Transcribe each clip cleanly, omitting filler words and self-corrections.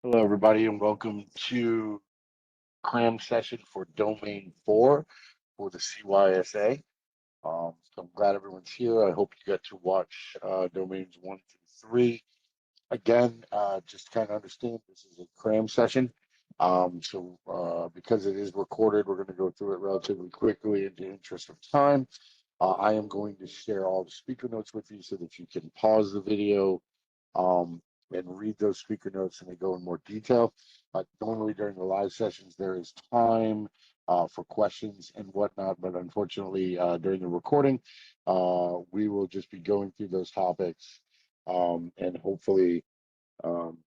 Hello, everybody, and welcome to cram session for Domain 4 for the CYSA. So I'm glad everyone's here. I hope you got to watch Domains 1 through 3. Again, just to kind of understand, this is a cram session. Because it is recorded, we're going to go through it relatively quickly in the interest of time. I am going to share all the speaker notes with you so that you can pause the video um, and read those speaker notes and they go in more detail. Normally during the live sessions, there is time for questions and whatnot, but unfortunately during the recording, we will just be going through those topics. And hopefully, um,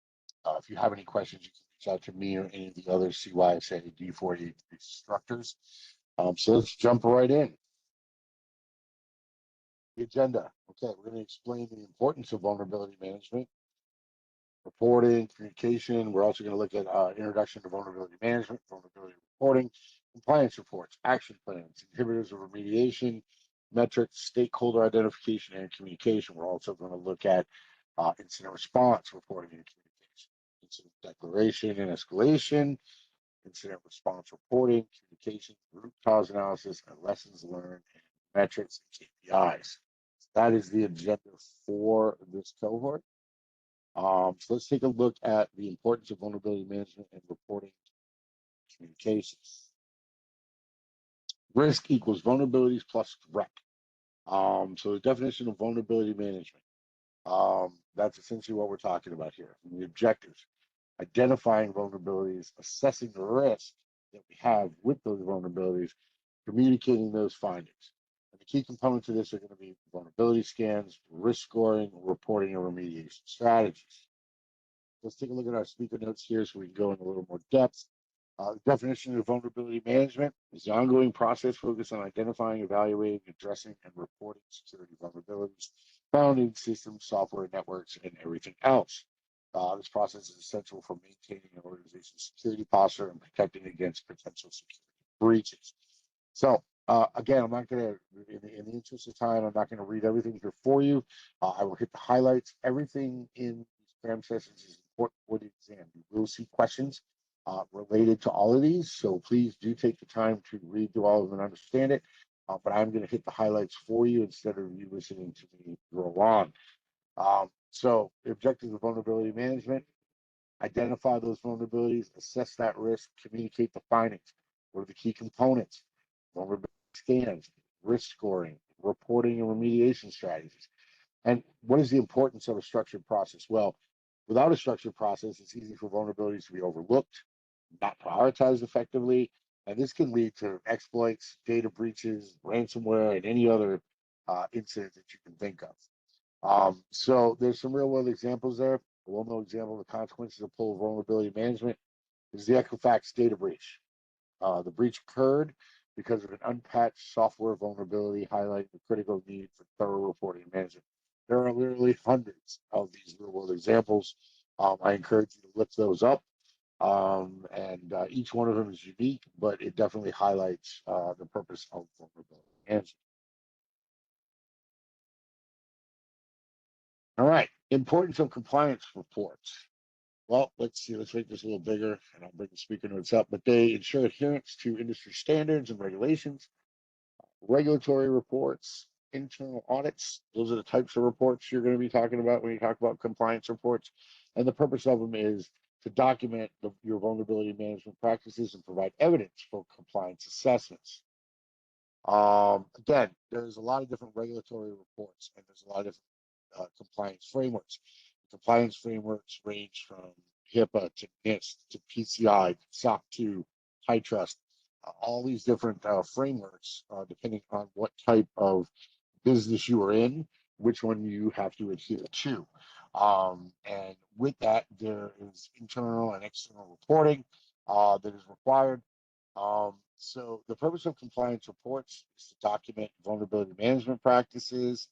if you have any questions, you can reach out to me or any of the other CYSA D48 instructors. So let's jump right in. The agenda. Okay, we're going to explain the importance of vulnerability management, reporting, communication. We're also going to look at introduction to vulnerability management, vulnerability reporting, compliance reports, action plans, inhibitors of remediation, metrics, stakeholder identification, and communication. We're also going to look at incident response reporting and communication, incident declaration and escalation, incident response reporting, communication, root cause analysis, and lessons learned, and metrics and KPIs. That is the agenda for this cohort. So let's take a look at the importance of vulnerability management and reporting communications. Risk equals vulnerabilities plus threat. So the definition of vulnerability management, that's essentially what we're talking about here. The objectives: identifying vulnerabilities, assessing the risk that we have with those vulnerabilities, communicating those findings. And the key components of this are going to be vulnerability scans, risk scoring, reporting, and remediation strategies. Let's take a look at our speaker notes here so we can go in a little more depth. The definition of vulnerability management is the ongoing process focused on identifying, evaluating, addressing, and reporting security vulnerabilities found in systems, software, networks, and everything else. This process is essential for maintaining an organization's security posture and protecting against potential security breaches. So, again, I'm not going to, in the interest of time, I'm not going to read everything here for you. I will hit the highlights. Everything in these cram sessions is important for the exam. You will see questions related to all of these, so please do take the time to read through all of them and understand it. But I'm going to hit the highlights for you instead of you listening to me go on. So, the objectives of vulnerability management: identify those vulnerabilities, assess that risk, communicate the findings. What are the key components? Vulnerability scans, risk scoring, reporting and remediation strategies. And what is the importance of a structured process? Well, without a structured process, it's easy for vulnerabilities to be overlooked, not prioritized effectively, and this can lead to exploits, data breaches, ransomware, and any other incident that you can think of. So there's some real world examples there. A well-known example of the consequences of poor vulnerability management is the Equifax data breach. The breach occurred because of an unpatched software vulnerability, highlighting the critical need for thorough reporting and management. There are literally hundreds of these real-world examples. I encourage you to look those up, and each one of them is unique, but it definitely highlights the purpose of vulnerability management. All right, importance of compliance reports. Well, let's see, let's make this a little bigger and I'll bring the speaker notes up, but they ensure adherence to industry standards and regulations, regulatory reports, internal audits. Those are the types of reports you're going to be talking about when you talk about compliance reports. And the purpose of them is to document your vulnerability management practices and provide evidence for compliance assessments. Again, there's a lot of different regulatory reports and there's a lot of compliance frameworks. Compliance frameworks range from HIPAA to NIST to PCI, SOC 2, HITRUST, all these different frameworks, depending on what type of business you are in, which one you have to adhere to. And with that, there is internal and external reporting that is required. So the purpose of compliance reports is to document vulnerability management practices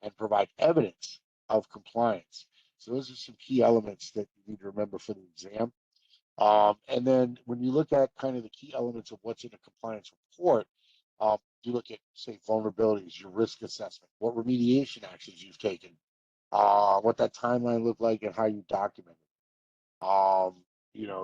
and provide evidence of compliance. So those are some key elements that you need to remember for the exam. And then when you look at kind of the key elements of what's in a compliance report, you look at, say, vulnerabilities, your risk assessment, what remediation actions you've taken, what that timeline looked like, and how you document it.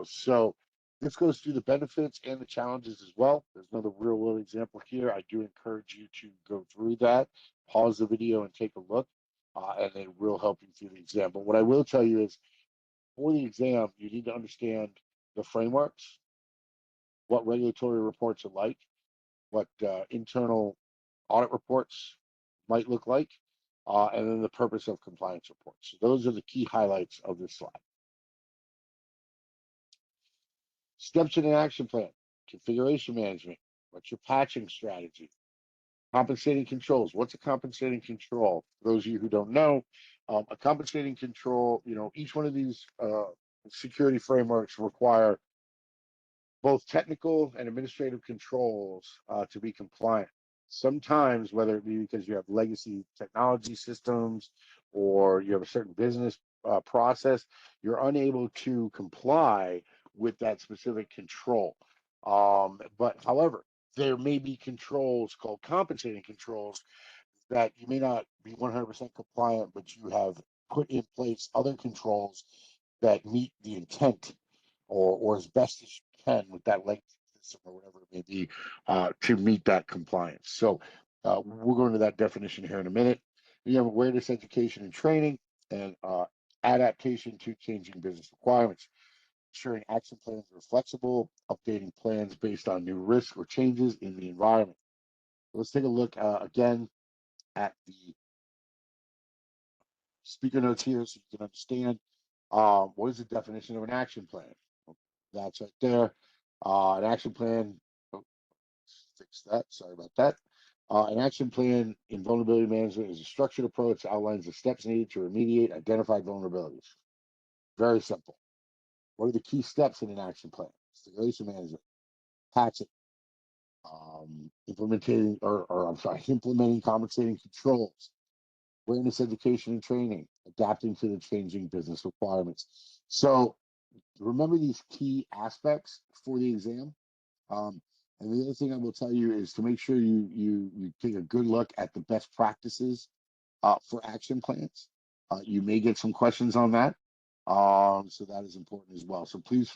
So this goes through the benefits and the challenges as well. There's another real world example here. I do encourage you to go through that, pause the video and take a look, and it will help you through the exam. But what I will tell you is for the exam, you need to understand the frameworks, what regulatory reports are like, what internal audit reports might look like, and then the purpose of compliance reports. So those are the key highlights of this slide. Steps in an action plan, configuration management, what's your patching strategy, compensating controls. What's a compensating control? For those of you who don't know, a compensating control, each one of these security frameworks require both technical and administrative controls to be compliant. Sometimes, whether it be because you have legacy technology systems or you have a certain business process, you're unable to comply with that specific control. But however, there may be controls called compensating controls that you may not be 100% compliant, but you have put in place other controls that meet the intent or as best as you can with that legacy system or whatever it may be to meet that compliance. So we'll go into that definition here in a minute. You have awareness, education, and training, and adaptation to changing business requirements. Ensuring action plans are flexible, updating plans based on new risks or changes in the environment. Let's take a look again at the speaker notes here so you can understand what is the definition of an action plan. That's right there. An action plan, oh, fix that, sorry about that. An action plan in vulnerability management is a structured approach that outlines the steps needed to remediate identified vulnerabilities. Very simple. What are the key steps in an action plan? Installation management, patching, implementing compensating controls, awareness, education, and training, adapting to the changing business requirements. So remember these key aspects for the exam. And the other thing I will tell you is to make sure you take a good look at the best practices for action plans. You may get some questions on that. So that is important as well. So please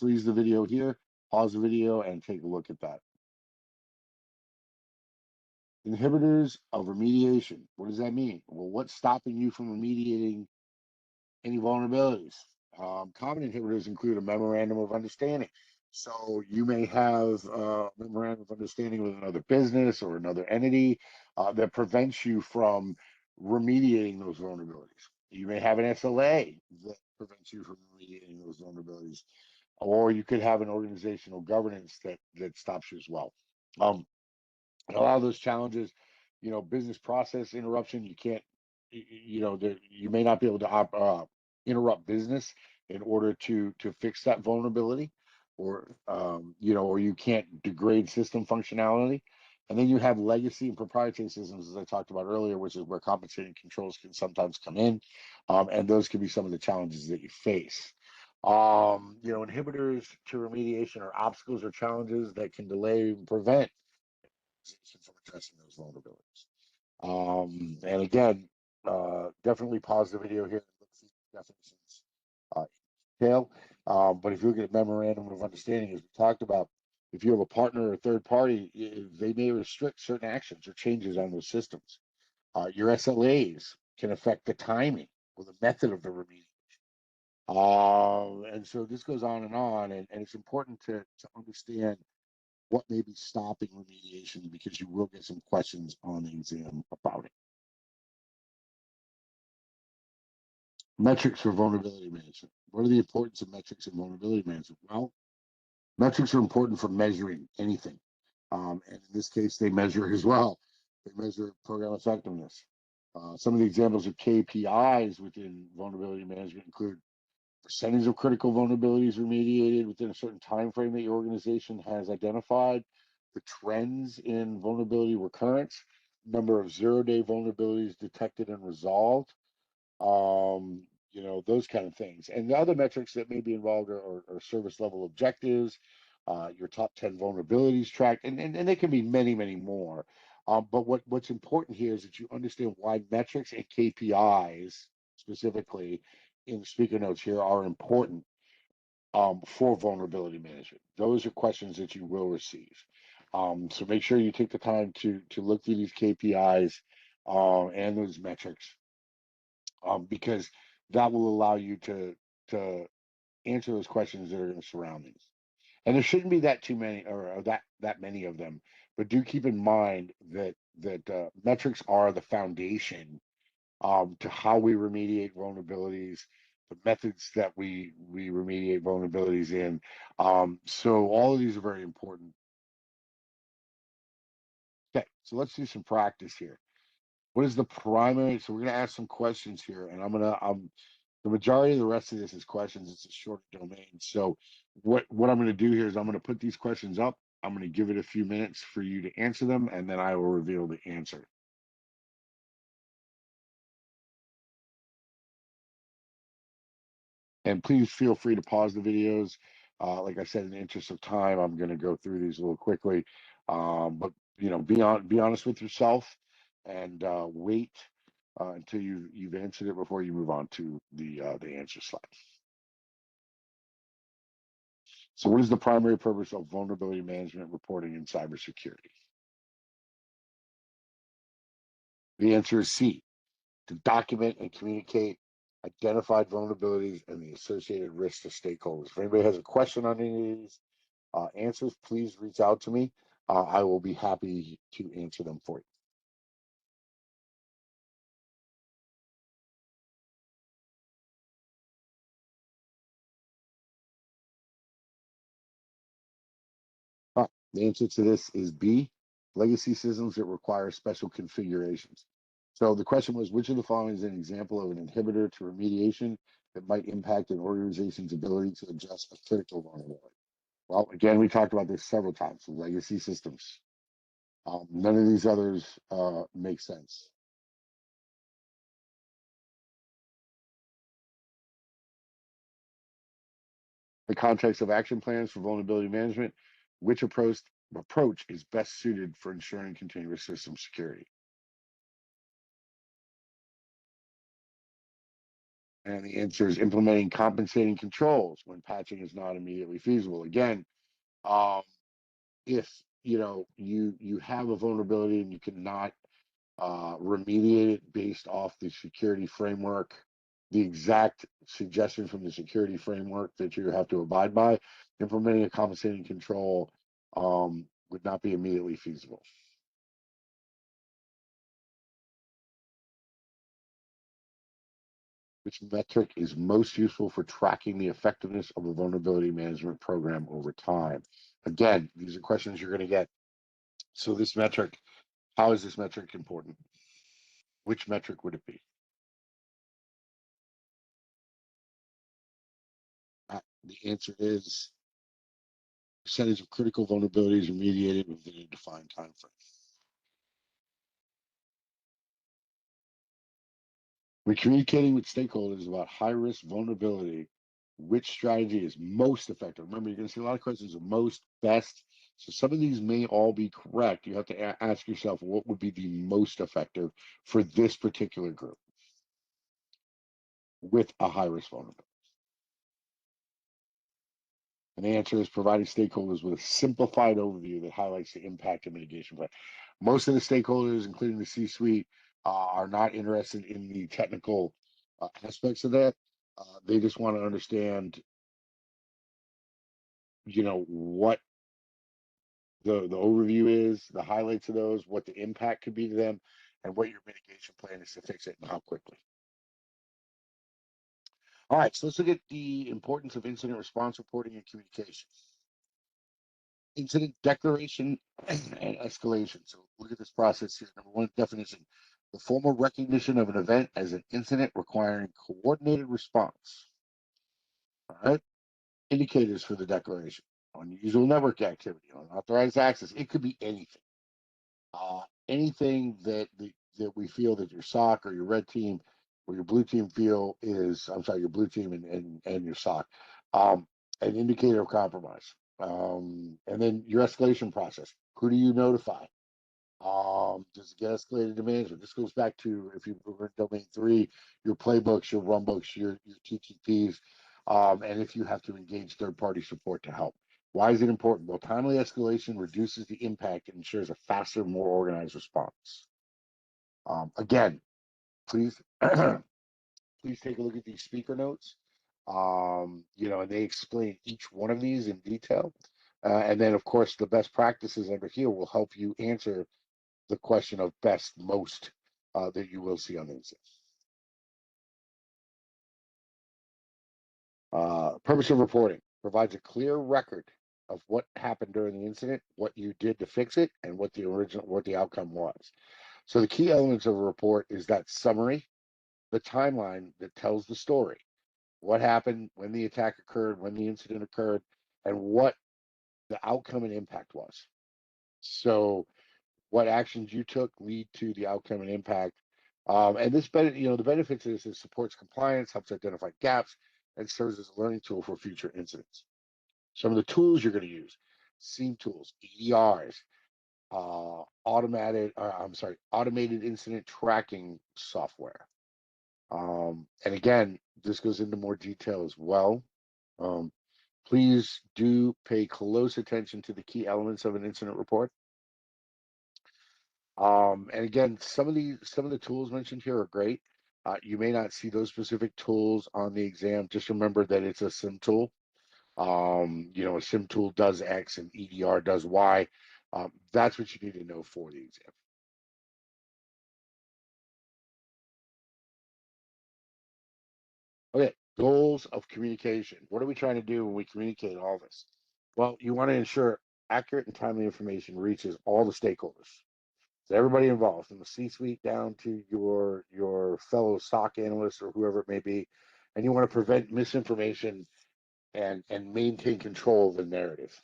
freeze the video here, pause the video, and take a look at that. Inhibitors of remediation. What does that mean? Well, what's stopping you from remediating any vulnerabilities? Common inhibitors include a memorandum of understanding. So you may have a memorandum of understanding with another business or another entity that prevents you from remediating those vulnerabilities. You may have an SLA that prevents you from remediating those vulnerabilities, or you could have an organizational governance that stops you as well. And a lot of those challenges, business process interruption, you can't, you may not be able to interrupt business in order to fix that vulnerability, or or you can't degrade system functionality. And then you have legacy and proprietary systems, as I talked about earlier, which is where compensating controls can sometimes come in, and those can be some of the challenges that you face. Inhibitors to remediation are obstacles or challenges that can delay and prevent from addressing those vulnerabilities. And again, definitely pause the video here and look through the definitions in detail. But if you look at memorandum of understanding, as we talked about, if you have a partner or a third party, they may restrict certain actions or changes on those systems. Your SLAs can affect the timing or the method of the remediation. And so this goes on, and it's important to understand what may be stopping remediation, because you will get some questions on the exam about it. Metrics for vulnerability management. What are the importance of metrics in vulnerability management? Well, metrics are important for measuring anything. And in this case, they measure as well. They measure program effectiveness. Some of the examples of KPIs within vulnerability management include percentage of critical vulnerabilities remediated within a certain time frame that your organization has identified, the trends in vulnerability recurrence, number of zero-day vulnerabilities detected and resolved, those kind of things. And the other metrics that may be involved are service level objectives, your top 10 vulnerabilities tracked, and they can be many, many more. But what's important here is that you understand why metrics and KPIs specifically in the speaker notes here are important for vulnerability management. Those are questions that you will receive. So make sure you take the time to look through these KPIs and those metrics, because that will allow you to answer those questions that are going to surround these. And there shouldn't be that too many, or that many of them. But do keep in mind that metrics are the foundation to how we remediate vulnerabilities, the methods that we remediate vulnerabilities in. So all of these are very important. Okay, so let's do some practice here. What is the primary? So we're going to ask some questions here, and the majority of the rest of this is questions. It's a short domain. So what I'm going to do here is I'm going to put these questions up. I'm going to give it a few minutes for you to answer them, and then I will reveal the answer. And please feel free to pause the videos. Like I said, in the interest of time, I'm going to go through these a little quickly. But be honest with yourself, and wait until you've answered it before you move on to the answer slide. So, what is the primary purpose of vulnerability management reporting in cybersecurity? The answer is C, to document and communicate identified vulnerabilities and the associated risks to stakeholders. If anybody has a question on any of these answers, please reach out to me. I will be happy to answer them for you. The answer to this is B, legacy systems that require special configurations. So the question was, which of the following is an example of an inhibitor to remediation that might impact an organization's ability to address a critical vulnerability? Well, again, we talked about this several times, legacy systems. None of these others make sense. The context of action plans for vulnerability management, which approach is best suited for ensuring continuous system security? And the answer is implementing compensating controls when patching is not immediately feasible. Again, if you have a vulnerability and you cannot remediate it based off the security framework, the exact suggestions from the security framework that you have to abide by, implementing a compensating control would not be immediately feasible. Which metric is most useful for tracking the effectiveness of a vulnerability management program over time? Again, these are questions you're going to get. So this metric, how is this metric important? Which metric would it be? The answer is percentage of critical vulnerabilities remediated within a defined time frame. When communicating with stakeholders about high-risk vulnerability, which strategy is most effective? Remember, you're going to see a lot of questions of most, best. So some of these may all be correct. You have to ask yourself, what would be the most effective for this particular group with a high-risk vulnerability? And the answer is providing stakeholders with a simplified overview that highlights the impact and mitigation plan. Most of the stakeholders, including the C-suite, are not interested in the technical aspects of that. They just want to understand, what the overview is, the highlights of those, what the impact could be to them, and what your mitigation plan is to fix it and how quickly. All right, so let's look at the importance of incident response reporting and communication. Incident declaration and escalation. So look at this process here. Number one definition, the formal recognition of an event as an incident requiring coordinated response. All right. Indicators for the declaration: unusual network activity, unauthorized access. It could be anything. Anything that we feel that your SOC or your red team or your blue team feel is, I'm sorry, your blue team and your SOC, an indicator of compromise. And then your escalation process. Who do you notify? Does it get escalated to management? This goes back to if you were in domain 3, your playbooks, your runbooks, your TTPs, and if you have to engage third-party support to help. Why is it important? Well, timely escalation reduces the impact and ensures a faster, more organized response. Again, please please take a look at these speaker notes. And they explain each one of these in detail. And then, of course, the best practices under here will help you answer the question of best, most that you will see on the exam. Purpose of reporting provides a clear record of what happened during the incident, what you did to fix it, and what the outcome was. So the key elements of a report is that summary, the timeline that tells the story, what happened, when the attack occurred, when the incident occurred, and what the outcome and impact was. So what actions you took lead to the outcome and impact. And this, the benefits of this is supports compliance, helps identify gaps, and serves as a learning tool for future incidents. Some of the tools you're going to use: SIEM tools, EDRs, automated incident tracking software. And again, this goes into more detail as well. Please do pay close attention to the key elements of an incident report. And again, some of the tools mentioned here are great. You may not see those specific tools on the exam. Just remember that it's a SIM tool. A SIM tool does X and EDR does Y. That's what you need to know for the exam. Okay, goals of communication. What are we trying to do when we communicate all this? Well, you want to ensure accurate and timely information reaches all the stakeholders. So everybody involved, from the C-suite down to your fellow stock analysts or whoever it may be, and you want to prevent misinformation and maintain control of the narrative.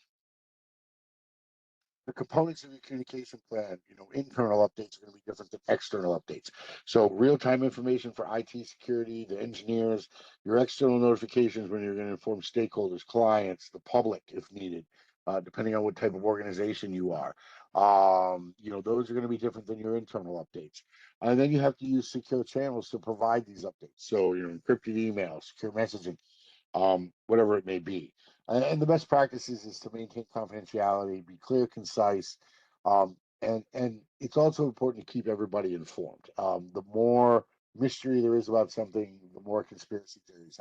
The components of your communication plan, internal updates are going to be different than external updates. So real-time information for IT security, the engineers, your external notifications when you're going to inform stakeholders, clients, the public if needed, depending on what type of organization you are. Those are going to be different than your internal updates. And then you have to use secure channels to provide these updates. So, encrypted emails, secure messaging, whatever it may be. And the best practices is to maintain confidentiality, be clear, concise, and it's also important to keep everybody informed. The more mystery there is about something, the more conspiracy theories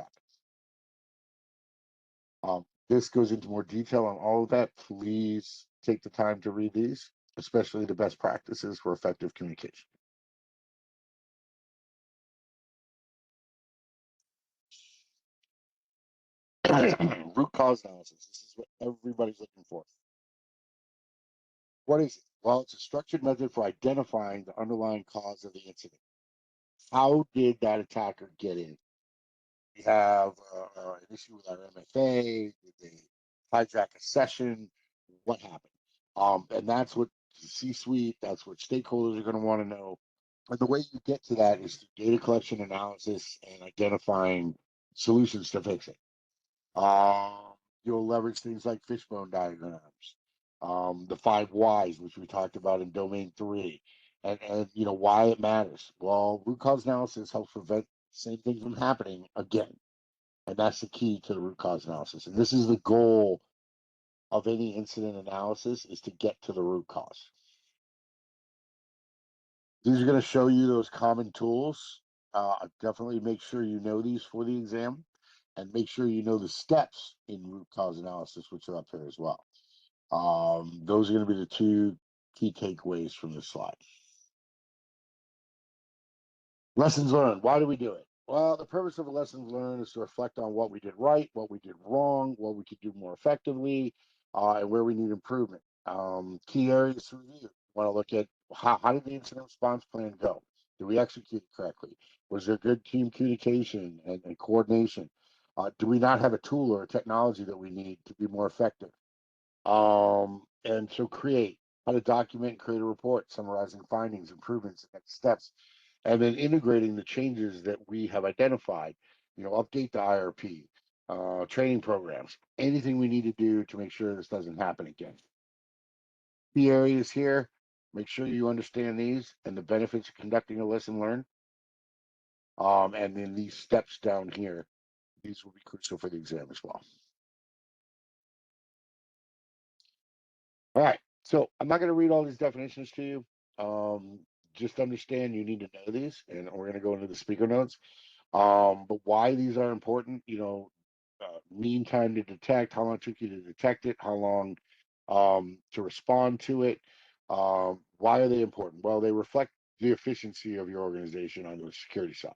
happen. This goes into more detail on all of that. Please take the time to read these, especially the best practices for effective communication. Root cause analysis. This is what everybody's looking for. What is it? Well, it's a structured method for identifying the underlying cause of the incident. How did that attacker get in? We have an issue with our MFA. Did they hijack a session? What happened? And that's what the C-suite, that's what stakeholders are going to want to know. And the way you get to that is through data collection, analysis, and identifying solutions to fix it. You'll leverage things like fishbone diagrams, the 5 whys, which we talked about in domain 3, and why it matters. Well, root cause analysis helps prevent the same thing from happening again, and that's the key to the root cause analysis. And this is the goal of any incident analysis, is to get to the root cause. These are going to show you those common tools. Definitely make sure you know these for the exam, and make sure you know the steps in root cause analysis, which are up here as well. Those are going to be the 2 key takeaways from this slide. Lessons learned. Why do we do it? Well, the purpose of a lessons learned is to reflect on what we did right, what we did wrong, what we could do more effectively, and where we need improvement. Key areas to review. Want to look at how did the incident response plan go? Did we execute it correctly? Was there good team communication and coordination? Do we not have a tool or a technology that we need to be more effective? And so create how to document and create a report summarizing findings, improvements, and next steps, and then integrating the changes that we have identified. Update the IRP, training programs, anything we need to do to make sure this doesn't happen again. The areas here: Make sure you understand these and the benefits of conducting a lesson learned. And then these steps down here, these will be crucial for the exam as well. All right, so I'm not going to read all these definitions to you. Just understand you need to know these, and we're going to go into the speaker notes. But why these are important, mean time to detect, how long it took you to detect it, how long to respond to it. Why are they important? Well, they reflect the efficiency of your organization on the security side.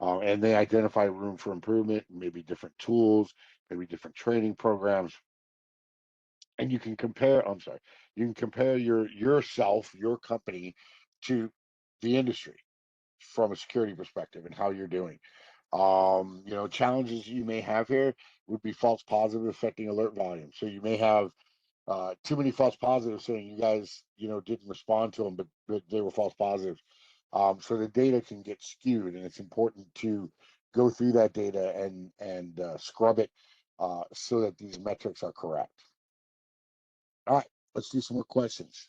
And they identify room for improvement, maybe different tools, maybe different training programs. And you can compare, I'm sorry, you can compare yourself, your company to the industry from a security perspective and how you're doing. Challenges you may have here would be false positive affecting alert volume. So you may have too many false positives saying you guys, didn't respond to them, but they were false positives. So the data can get skewed, and it's important to go through that data and scrub it so that these metrics are correct. All right, let's do some more questions.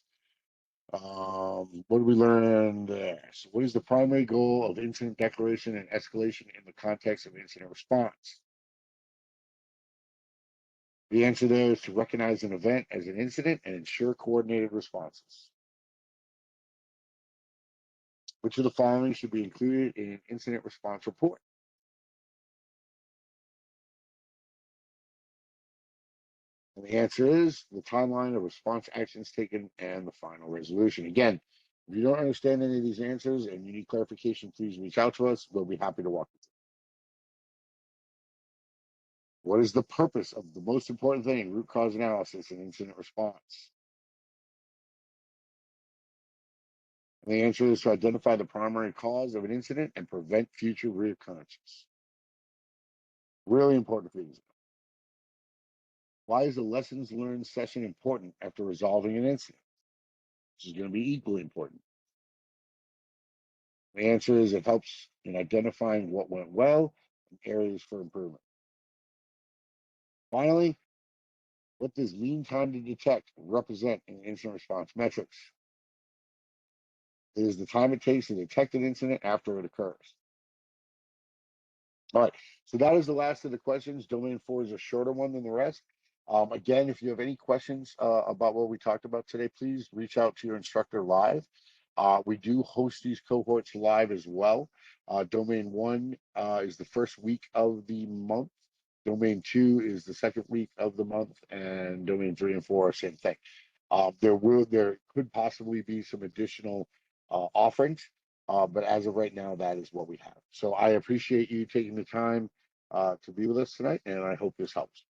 What did we learn there? So what is the primary goal of incident declaration and escalation in the context of incident response? The answer there is to recognize an event as an incident and ensure coordinated responses. Which of the following should be included in an incident response report? And the answer is the timeline of response actions taken and the final resolution. Again, if you don't understand any of these answers and you need clarification, please reach out to us. We'll be happy to walk you through. What is the purpose of the most important thing, root cause analysis and incident response? And the answer is to identify the primary cause of an incident and prevent future reoccurrences. Really important for you. Why is the lessons learned session important after resolving an incident? This is going to be equally important. The answer is it helps in identifying what went well and areas for improvement. Finally, what does mean time to detect represent in incident response metrics? It is the time it takes to detect an incident after it occurs. All right, so that is the last of the questions. Domain 4 is a shorter one than the rest. Again, if you have any questions about what we talked about today, please reach out to your instructor live. We do host these cohorts live as well. Domain 1 is the first week of the month. Domain 2 is the second week of the month, and domain 3 and 4 are same thing. There could possibly be some additional offerings, but as of right now, that is what we have. So I appreciate you taking the time to be with us tonight, and I hope this helps.